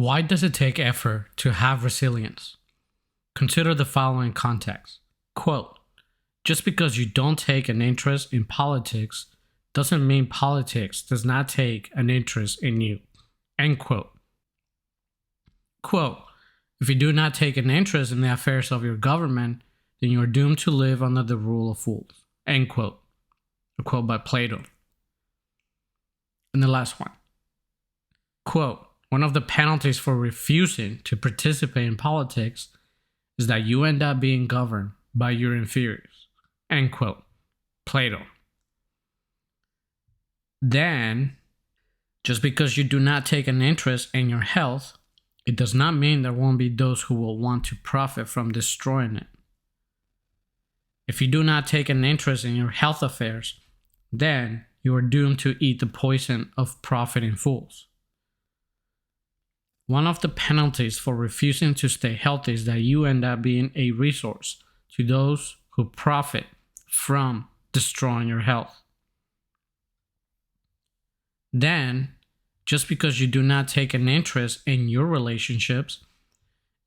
Why does it take effort to have resilience? Consider the following context. Quote, just because you don't take an interest in politics doesn't mean politics does not take an interest in you. End quote. Quote, if you do not take an interest in the affairs of your government, then you are doomed to live under the rule of fools. End quote. A quote by Plato. And the last one. Quote, one of the penalties for refusing to participate in politics is that you end up being governed by your inferiors. End quote. Plato. Then, just because you do not take an interest in your health, it does not mean there won't be those who will want to profit from destroying it. If you do not take an interest in your health affairs, then you are doomed to eat the poison of profiting fools. One of the penalties for refusing to stay healthy is that you end up being a resource to those who profit from destroying your health. Then, just because you do not take an interest in your relationships,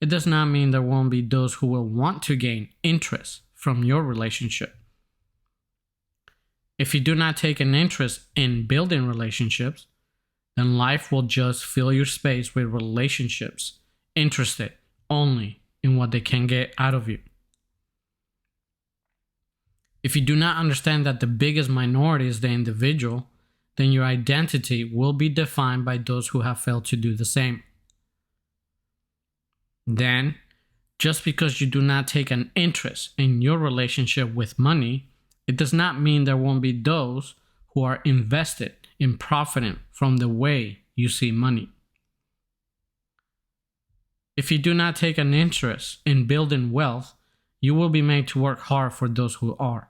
it does not mean there won't be those who will want to gain interest from your relationship. If you do not take an interest in building relationships, then life will just fill your space with relationships interested only in what they can get out of you. If you do not understand that the biggest minority is the individual, then your identity will be defined by those who have failed to do the same. Then, just because you do not take an interest in your relationship with money, it does not mean there won't be those who are invested in profiting from the way you see money. If you do not take an interest in building wealth, you will be made to work hard for those who are.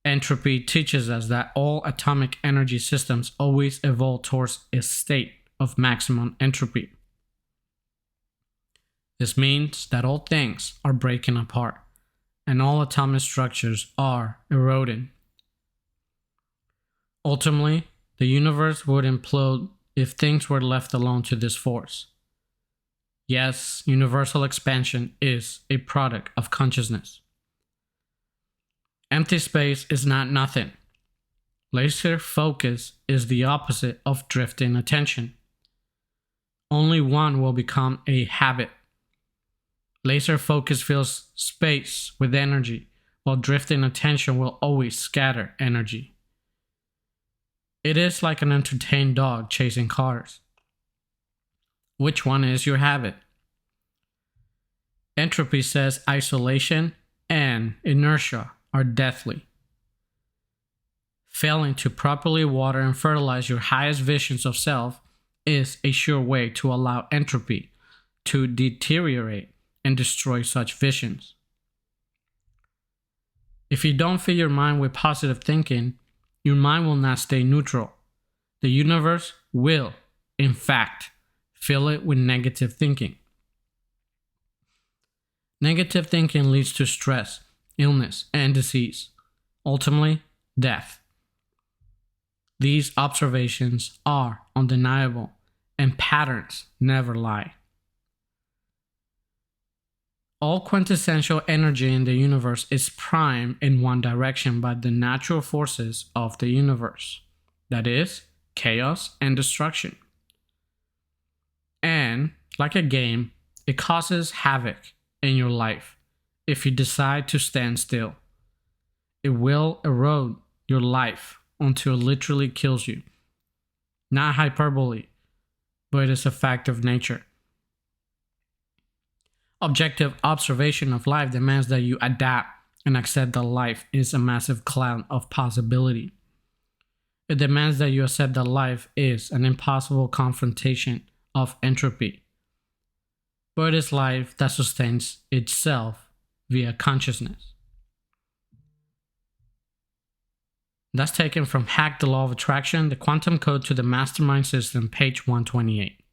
Entropy teaches us that all atomic energy systems always evolve towards a state of maximum entropy. This means that all things are breaking apart, and all atomic structures are eroding. Ultimately, the universe would implode if things were left alone to this force. Yes, universal expansion is a product of consciousness. Empty space is not nothing. Laser focus is the opposite of drifting attention. Only one will become a habit. Laser focus fills space with energy, while drifting attention will always scatter energy. It is like an entertained dog chasing cars. Which one is your habit? Entropy says isolation and inertia are deathly. Failing to properly water and fertilize your highest visions of self is a sure way to allow entropy to deteriorate and destroy such visions. If you don't fill your mind with positive thinking, your mind will not stay neutral. The universe will, in fact, fill it with negative thinking. Negative thinking leads to stress, illness, and disease. Ultimately, death. These observations are undeniable, and patterns never lie. All quintessential energy in the universe is primed in one direction by the natural forces of the universe, that is, chaos and destruction. And, like a game, it causes havoc in your life if you decide to stand still. It will erode your life until it literally kills you. Not hyperbole, but it is a fact of nature. Objective observation of life demands that you adapt and accept that life is a massive cloud of possibility. It demands that you accept that life is an impossible confrontation of entropy. But it is life that sustains itself via consciousness. That's taken from Hack the Law of Attraction, the Quantum Code to the Mastermind System, page 128.